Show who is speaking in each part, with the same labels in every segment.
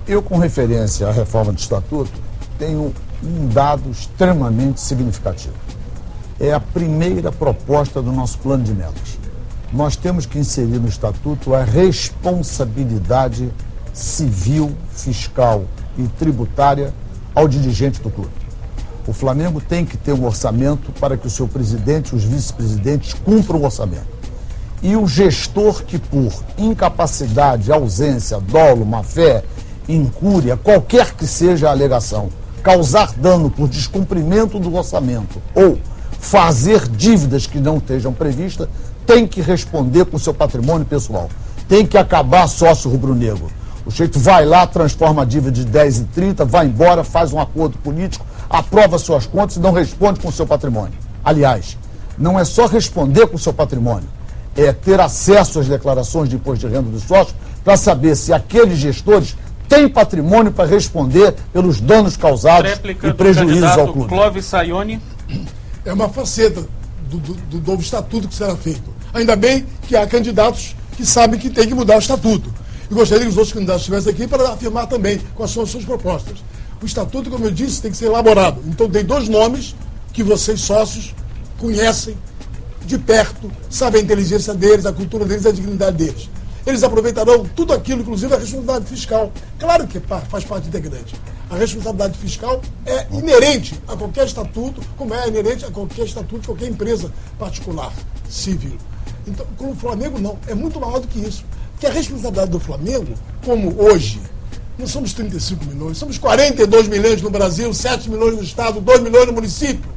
Speaker 1: Eu, com referência à reforma do Estatuto, tenho um dado extremamente significativo. É a primeira proposta do nosso plano de metas. Nós temos que inserir no Estatuto a responsabilidade civil, fiscal e tributária ao dirigente do clube. O Flamengo tem que ter um orçamento para que o seu presidente e os vice-presidentes cumpram o orçamento. E o gestor que, por incapacidade, ausência, dolo, má-fé, incúria, qualquer que seja a alegação, causar dano por descumprimento do orçamento ou fazer dívidas que não estejam previstas, tem que responder com o seu patrimônio pessoal. Tem que acabar sócio rubro-negro. O sujeito vai lá, transforma a dívida de 10 e 30, vai embora, faz um acordo político, aprova suas contas e não responde com o seu patrimônio. Aliás, não é só responder com o seu patrimônio, é ter acesso às declarações de imposto de renda dos sócios para saber se aqueles gestores têm patrimônio para responder pelos danos causados e prejuízos ao clube.
Speaker 2: Clóvis Sayoni.
Speaker 3: É uma faceta do novo estatuto que será feito. Ainda bem que há candidatos que sabem que tem que mudar o estatuto. E gostaria que os outros candidatos estivessem aqui para afirmar também quais são as suas propostas. O estatuto, como eu disse, tem que ser elaborado. Então tem dois nomes que vocês, sócios, conhecem de perto, sabem a inteligência deles, a cultura deles, a dignidade deles. Eles aproveitarão tudo aquilo, inclusive a responsabilidade fiscal. Claro que faz parte integrante. A responsabilidade fiscal é inerente a qualquer estatuto, como é inerente a qualquer estatuto de qualquer empresa particular, civil. Então, com o Flamengo, não. É muito maior do que isso. Porque a responsabilidade do Flamengo, como hoje, não somos 35 milhões, somos 42 milhões no Brasil, 7 milhões no Estado, 2 milhões no município.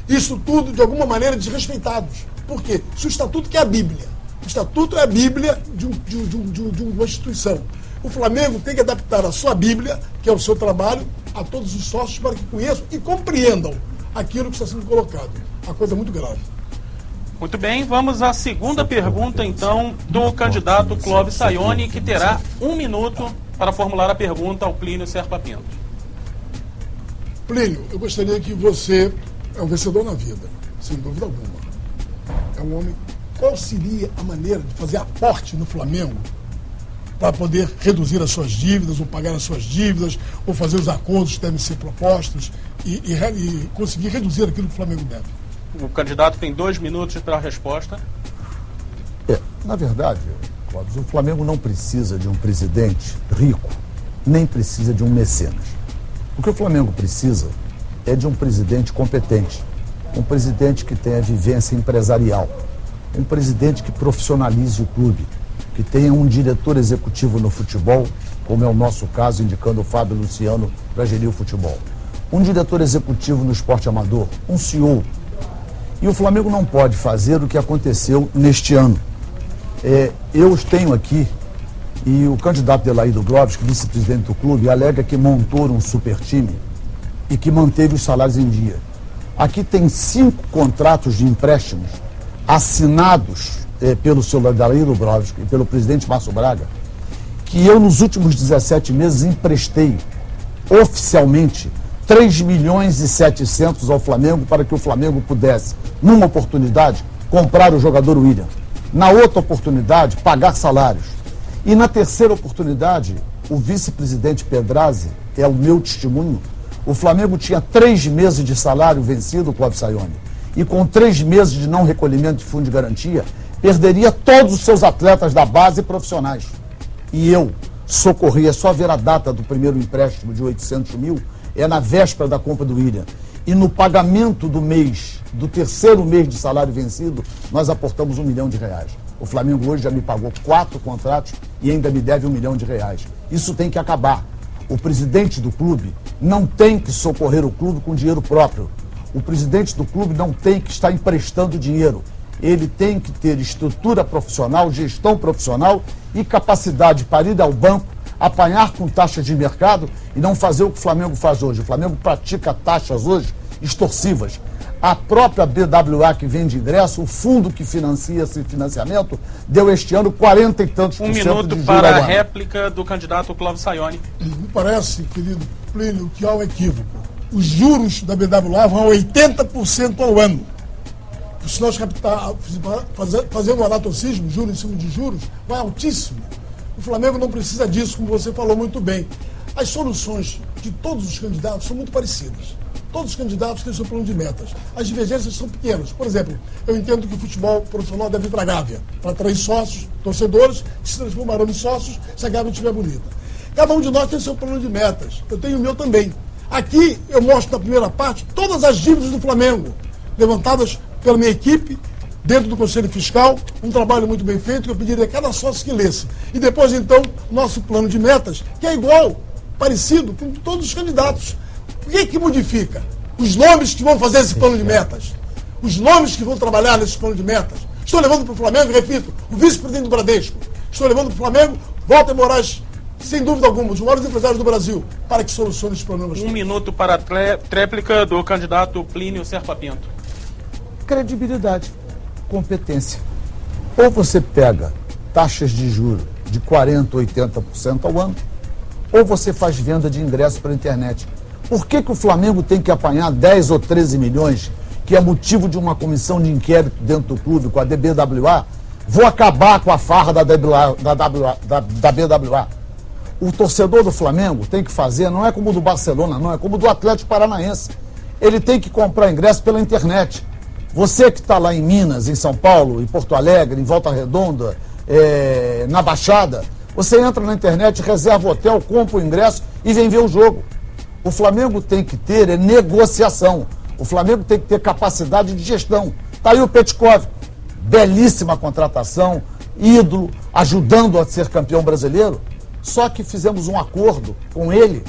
Speaker 3: Isso tudo, de alguma maneira, desrespeitados. Por quê? Se o Estatuto que é a Bíblia. O Estatuto é a Bíblia de uma instituição. O Flamengo tem que adaptar a sua Bíblia, que é o seu trabalho, a todos os sócios para que conheçam e compreendam aquilo que está sendo colocado. Uma coisa muito grave.
Speaker 2: Muito bem, vamos à segunda pergunta, então, do candidato Clóvis Sayoni, que terá 1 minuto para formular a pergunta ao Plínio Serpa Pinto.
Speaker 3: Plínio, eu gostaria que você é um vencedor na vida, sem dúvida alguma. É um homem. Qual seria a maneira de fazer aporte no Flamengo para poder reduzir as suas dívidas, ou pagar as suas dívidas, ou fazer os acordos que devem ser propostos e conseguir reduzir aquilo que o Flamengo deve?
Speaker 2: O candidato tem 2 minutos para a resposta.
Speaker 1: Na verdade, Clóvis, o Flamengo não precisa de um presidente rico, nem precisa de um mecenas. O que o Flamengo precisa é de um presidente competente, um presidente que tenha vivência empresarial, um presidente que profissionalize o clube, que tenha um diretor executivo no futebol, como é o nosso caso, indicando o Fábio Luciano para gerir o futebol. Um diretor executivo no esporte amador, um CEO. E o Flamengo não pode fazer o que aconteceu neste ano. Eu tenho aqui, e o candidato Delaído Globes, que é vice-presidente do clube, alega que montou um super time e que manteve os salários em dia. Aqui tem 5 contratos de empréstimos assinados pelo senhor Delaído Globes e pelo presidente Márcio Braga, que eu nos últimos 17 meses emprestei oficialmente 3 milhões e 700 ao Flamengo para que o Flamengo pudesse, numa oportunidade, comprar o jogador William. Na outra oportunidade, pagar salários. E na terceira oportunidade, o vice-presidente Pedrazzi, é o meu testemunho, o Flamengo tinha 3 meses de salário vencido, Clóvis Sayoni, e com 3 meses de não recolhimento de fundo de garantia, perderia todos os seus atletas da base profissionais. E eu socorri, é só ver a data do primeiro empréstimo de 800 mil, é na véspera da compra do William. E no pagamento do mês, do terceiro mês de salário vencido, nós aportamos R$1 milhão. O Flamengo hoje já me pagou 4 contratos e ainda me deve R$1 milhão. Isso tem que acabar. O presidente do clube não tem que socorrer o clube com dinheiro próprio. O presidente do clube não tem que estar emprestando dinheiro. Ele tem que ter estrutura profissional, gestão profissional e capacidade para ir ao banco, apanhar com taxas de mercado e não fazer o que o Flamengo faz hoje. O Flamengo pratica taxas hoje extorsivas. A própria BWA que vende ingresso, o fundo que financia esse financiamento, deu este ano 40 e tantos por cento.
Speaker 2: 1 minuto para a réplica do candidato Clóvis Sayoni.
Speaker 3: Me parece, querido Plínio, que há um equívoco. Os juros da BWA vão a 80% ao ano. Se nós fazendo um anatocismo, juros em cima de juros, vai altíssimo. O Flamengo não precisa disso, como você falou muito bem. As soluções de todos os candidatos são muito parecidas. Todos os candidatos têm seu plano de metas. As divergências são pequenas. Por exemplo, eu entendo que o futebol profissional deve ir para a Gávea, para atrair sócios, torcedores, que se transformarão em sócios se a Gávea estiver bonita. Cada um de nós tem seu plano de metas. Eu tenho o meu também. Aqui eu mostro na primeira parte todas as dívidas do Flamengo, levantadas pela minha equipe, dentro do Conselho Fiscal, um trabalho muito bem feito, que eu pediria a cada sócio que lesse. E depois, então, nosso plano de metas, que é igual, parecido com todos os candidatos. O que é que modifica? Os nomes que vão fazer esse plano de metas. Os nomes que vão trabalhar nesse plano de metas. Estou levando para o Flamengo, repito, o vice-presidente do Bradesco. Estou levando para o Flamengo, Walter Moraes, sem dúvida alguma, os maiores empresários do Brasil, para que solucione os problemas.
Speaker 2: Um minuto para a tréplica do candidato Plínio Serpa Pinto.
Speaker 1: Credibilidade, competência. Ou você pega taxas de juros de 40%, 80% ao ano, ou você faz venda de ingressos pela internet. Por que o Flamengo tem que apanhar 10 ou 13 milhões, que é motivo de uma comissão de inquérito dentro do clube, com a DBWA? Vou acabar com a farra da BWA. O torcedor do Flamengo tem que fazer, não é como o do Barcelona, não, é como o do Atlético Paranaense. Ele tem que comprar ingresso pela internet. Você que está lá em Minas, em São Paulo, em Porto Alegre, em Volta Redonda, na Baixada, você entra na internet, reserva o hotel, compra o ingresso e vem ver o jogo. O Flamengo tem que ter negociação. O Flamengo tem que ter capacidade de gestão. Está aí o Petkov, belíssima contratação, ídolo, ajudando a ser campeão brasileiro. Só que fizemos um acordo com ele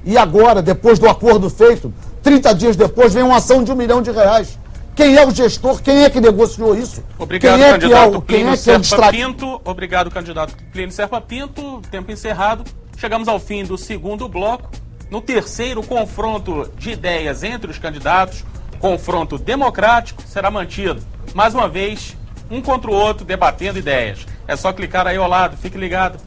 Speaker 1: e agora, depois do acordo feito, 30 dias depois, vem uma ação de R$1 milhão. Quem é o gestor? Quem é que negociou isso?
Speaker 2: Obrigado, candidato Plínio Serpa Pinto. Obrigado, candidato Plínio Serpa Pinto. Tempo encerrado. Chegamos ao fim do segundo bloco. No terceiro, confronto de ideias entre os candidatos, confronto democrático, será mantido. Mais uma vez, um contra o outro, debatendo ideias. É só clicar aí ao lado. Fique ligado.